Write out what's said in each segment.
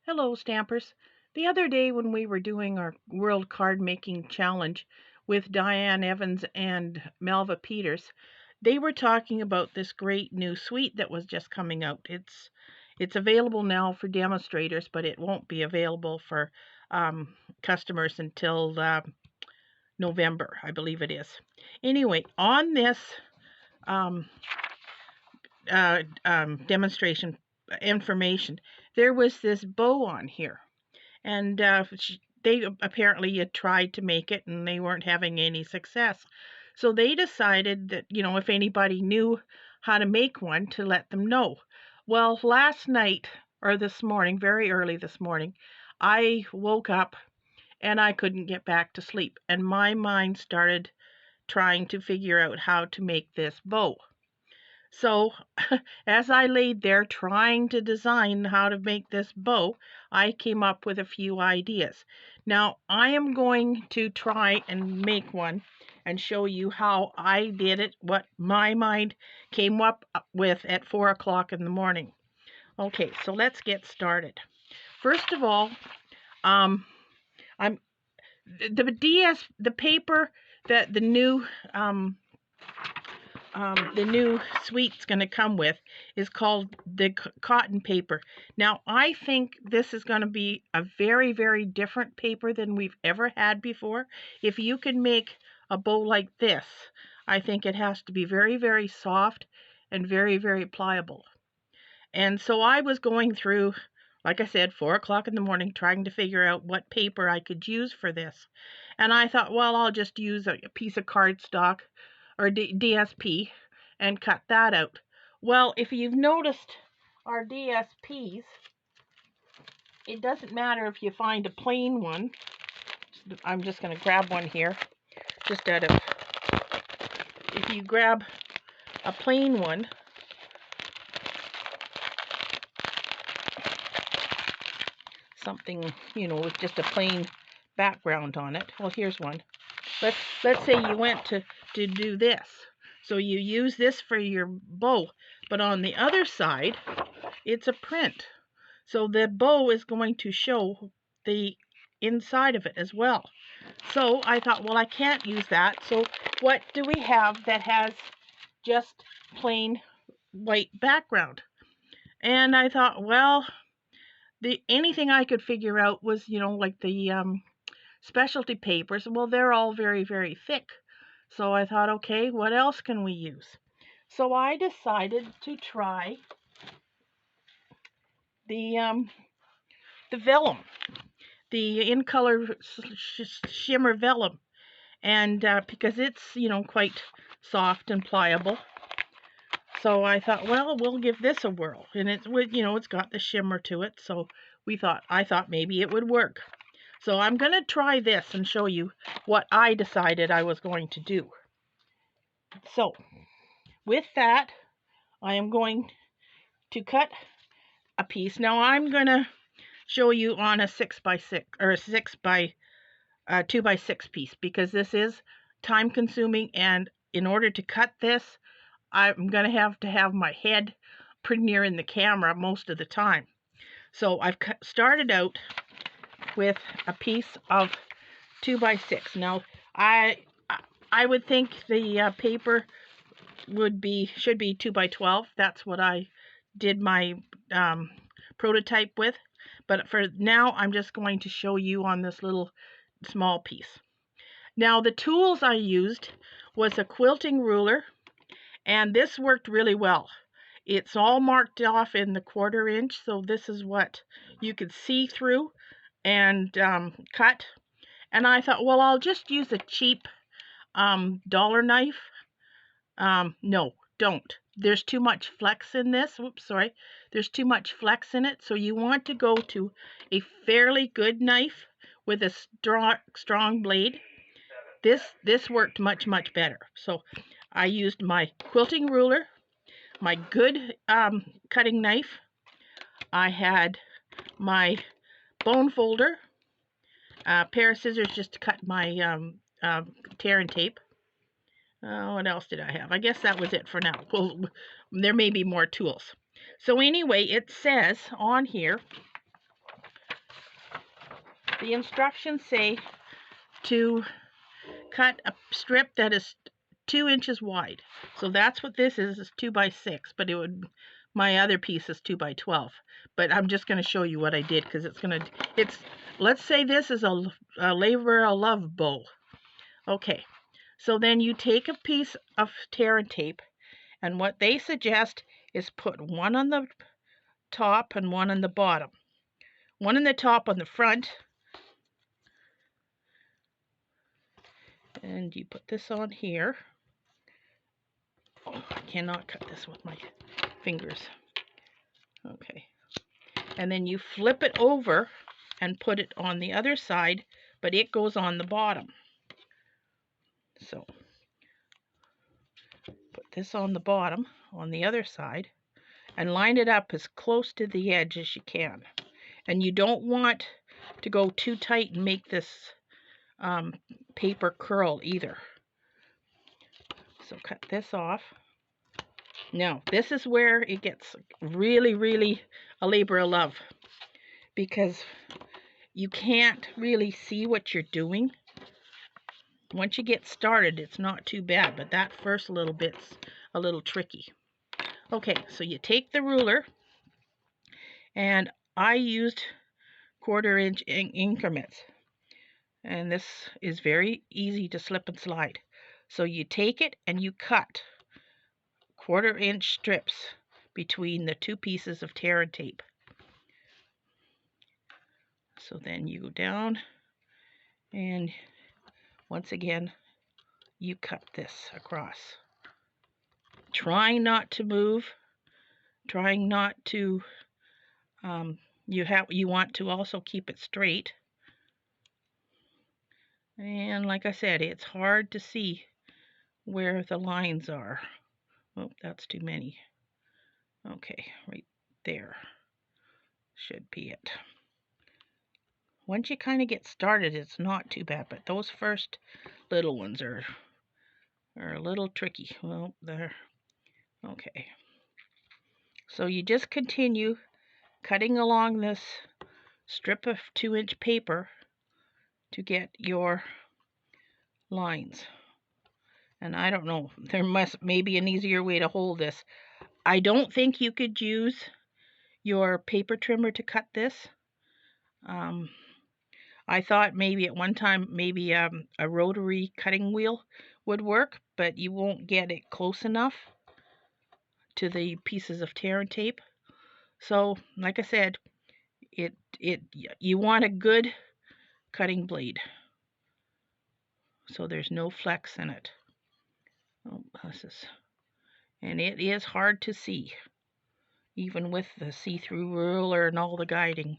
Hello, Stampers. The other day when we were doing our World Card Making Challenge with Diane Evans and Melva Peters, they were talking about this great new suite that was just coming out. It's available now for demonstrators, but it won't be available for customers until November, I believe it is. Anyway, on this um, demonstration information, there was this bow on here. And they apparently had tried to make it and they weren't having any success. So they decided that, if anybody knew how to make one, to let them know. Well, last night or this morning, very early this morning, I woke up and I couldn't get back to sleep. And my mind started trying to figure out how to make this bow. So, as I laid there trying to design how to make this bow, I came up with a few ideas. Now, I am going to try and make one and show you how I did it, what my mind came up with at 4 o'clock in the morning. Okay, so let's get started. First of all, I'm the paper that the new suite's going to come with is called the cotton paper. Now, I think this is going to be a very, very different paper than we've ever had before. If you can make a bow like this, I think it has to be very, very soft and very, very pliable. And so I was going through, like I said, 4 o'clock in the morning, trying to figure out what paper I could use for this. And I thought, well, I'll just use a piece of cardstock or DSP and cut that out. Well, if you've noticed our DSPs, it doesn't matter if you find a plain one. I'm just going to grab one here, just out of, if you grab a plain one, something, with just a plain background on it. Well, here's one. Let's say you went to do this. So you use this for your bow, but on the other side, it's a print. So the bow is going to show the inside of it as well. So I thought, well, I can't use that. So what do we have that has just plain white background? And I thought, well, anything I could figure out was, like the specialty papers. Well, they're all very, very thick. So I thought, okay, what else can we use? So I decided to try the vellum, the in color shimmer vellum, and because it's quite soft and pliable. So I thought, well, we'll give this a whirl, and it's got the shimmer to it. So I thought maybe it would work. So I'm going to try this and show you what I decided I was going to do. So with that, I am going to cut a piece. Now I'm going to show you on a 6x6 or a 2x6 piece, because this is time consuming, and in order to cut this, I'm going to have my head pretty near in the camera most of the time. So I've started out with a piece of 2x6. Now I would think the paper should be 2x12. That's what I did my prototype with. But for now, I'm just going to show you on this little small piece. Now, the tools I used was a quilting ruler, and this worked really well. It's all marked off in the 1/4 inch, so this is what you could see through and cut. And I thought, well, I'll just use a cheap dollar knife. No, don't. There's too much flex in this. Oops, sorry. There's too much flex in it, so you want to go to a fairly good knife with a strong blade. This worked much, much better. So I used my quilting ruler, my good cutting knife. I had my bone folder, a pair of scissors just to cut my tear and tape. What else did I have? I guess that was it for now. Well, there may be more tools. So anyway, it says on here The instructions say to cut a strip that is 2 inches wide. So that's what this is 2 by 6, but my other piece is 2 by 12. But I'm just going to show you what I did because let's say this is a labor of love bow. Okay, so then you take a piece of tear and tape, and what they suggest is put one on the top and one on the bottom. One on the top on the front, and you put this on here. Oh, I cannot cut this with my fingers. Okay, and then you flip it over and put it on the other side, but it goes on the bottom. So put this on the bottom on the other side and line it up as close to the edge as you can. And you don't want to go too tight and make this paper curl either. So cut this off. Now this is where it gets really, really a labor of love, because you can't really see what you're doing. Once you get started, it's not too bad, but that first little bit's a little tricky. Okay, so you take the ruler, and I used 1/4 inch increments, and this is very easy to slip and slide. So you take it and you cut 1/4 inch strips between the two pieces of tear and tape. So then you go down, and once again you cut this across, trying not to move, trying not to you want to also keep it straight. And like I said, it's hard to see where the lines are. Oh, that's too many. Okay, right there should be it. Once you kind of get started, it's not too bad, but those first little ones are a little tricky. Well, there. Okay. So you just continue cutting along this strip of 2-inch paper to get your lines. And I don't know, there may be an easier way to hold this. I don't think you could use your paper trimmer to cut this. I thought maybe at one time maybe a rotary cutting wheel would work, but you won't get it close enough to the pieces of tear and tape. So like I said, you want a good cutting blade so there's no flex in it. Oh, and it is hard to see, even with the see-through ruler and all the guiding.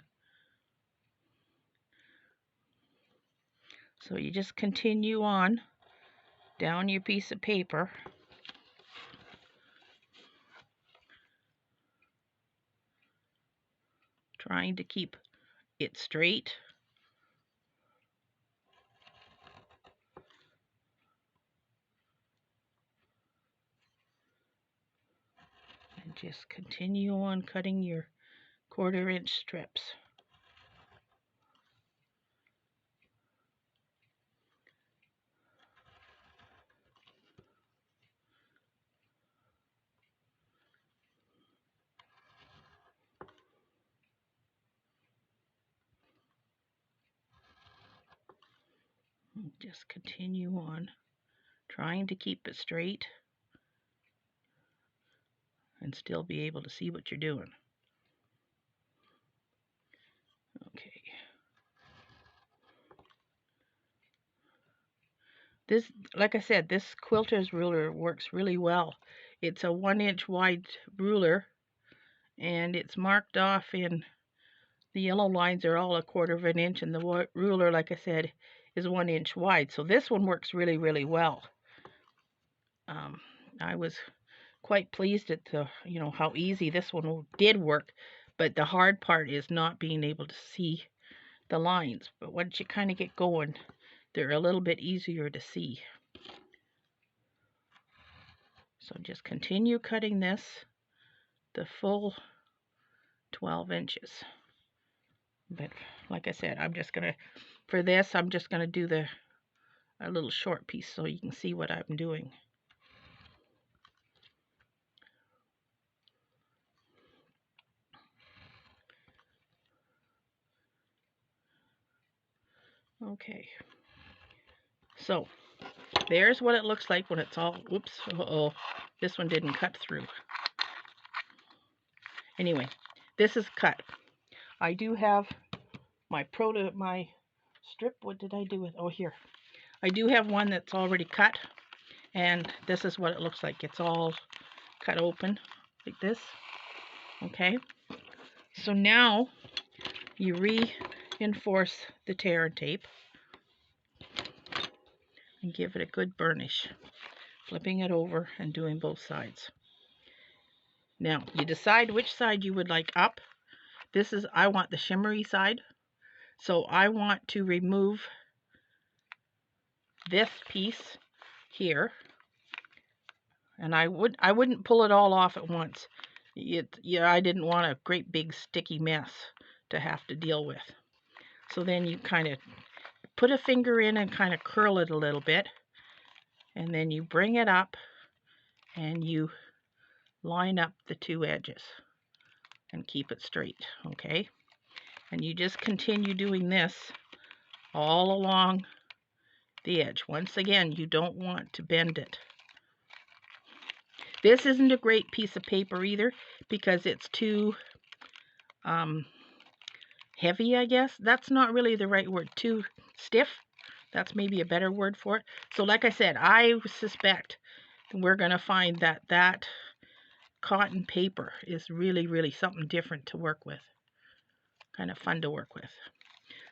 So you just continue on down your piece of paper, trying to keep it straight. And just continue on cutting your 1/4 inch strips. Just continue on trying to keep it straight and still be able to see what you're doing. Okay. This, like I said, this quilter's ruler works really well. It's a 1-inch wide ruler, and it's marked off in the yellow lines are all 1/4 inch, and the ruler, like I said, is 1 inch wide. So this one works really, really well. I was quite pleased at how easy this one did work, but the hard part is not being able to see the lines. But once you kind of get going, they're a little bit easier to see. So just continue cutting this the full 12 inches. But like I said, I'm just gonna, for this, I'm just gonna do a little short piece so you can see what I'm doing. Okay, so there's what it looks like when it's all, whoops, uh-oh, this one didn't cut through. Anyway, this is cut. I do have my strip. What did I do with, oh, here. I do have one that's already cut, and this is what it looks like. It's all cut open like this. Okay, so now you reinforce the tear and tape and give it a good burnish, flipping it over and doing both sides. Now you decide which side you would like up. This is, I want the shimmery side, so I want to remove this piece here, and I wouldn't pull it all off at once. I didn't want a great big sticky mess to have to deal with. So then you kind of put a finger in and kind of curl it a little bit, and then you bring it up and you line up the two edges and keep it straight, okay? And you just continue doing this all along the edge. Once again, you don't want to bend it. This isn't a great piece of paper either because it's too heavy, I guess. That's not really the right word. Too stiff. That's maybe a better word for it. So like I said, I suspect we're going to find that cotton paper is really, really something different to work with. Kind of fun to work with.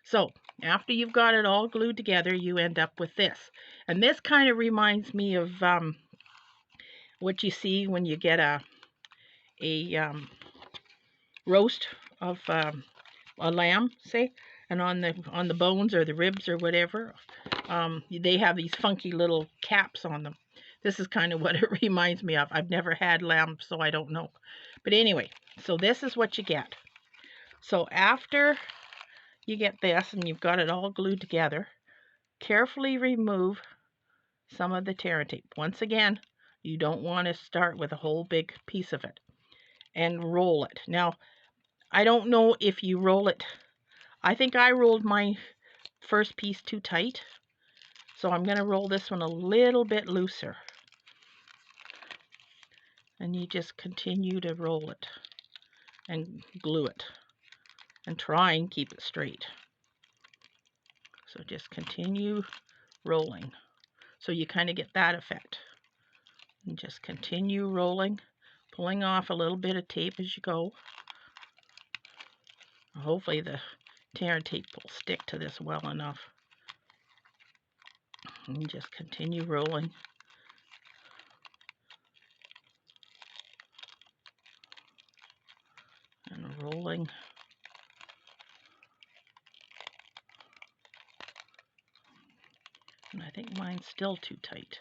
So after you've got it all glued together, you end up with this. And this kind of reminds me of what you see when you get a roast of a lamb, say, and on the bones or the ribs or whatever, they have these funky little caps on them. This is kind of what it reminds me of. I've never had lamb, so I don't know. But anyway, so this is what you get. So after you get this and you've got it all glued together, carefully remove some of the tear and tape. Once again, you don't want to start with a whole big piece of it, and roll it. Now, I don't know if you roll it. I think I rolled my first piece too tight, so I'm going to roll this one a little bit looser. And you just continue to roll it and glue it and try and keep it straight. So just continue rolling. So you kind of get that effect. And just continue rolling, pulling off a little bit of tape as you go. Hopefully the tear and tape will stick to this well enough. And just continue rolling. And rolling. And I think mine's still too tight.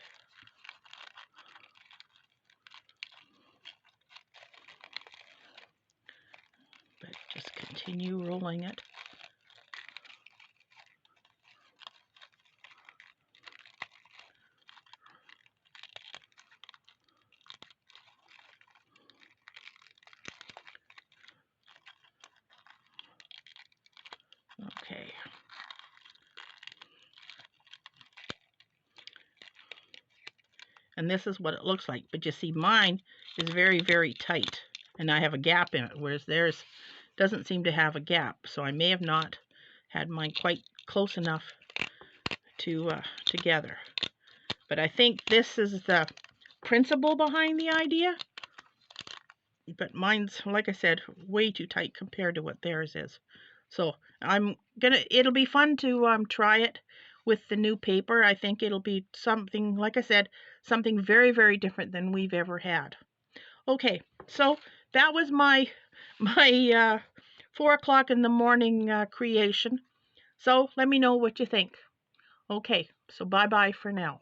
But just continue rolling it. Okay. And this is what it looks like. But you see, mine is very, very tight. And I have a gap in it, whereas theirs doesn't seem to have a gap. So I may have not had mine quite close enough to together. But I think this is the principle behind the idea. But mine's, like I said, way too tight compared to what theirs is. So it'll be fun to try it with the new paper. I think it'll be something, like I said, something very, very different than we've ever had. Okay, so that was my 4 o'clock in the morning creation. So let me know what you think. Okay, so bye-bye for now.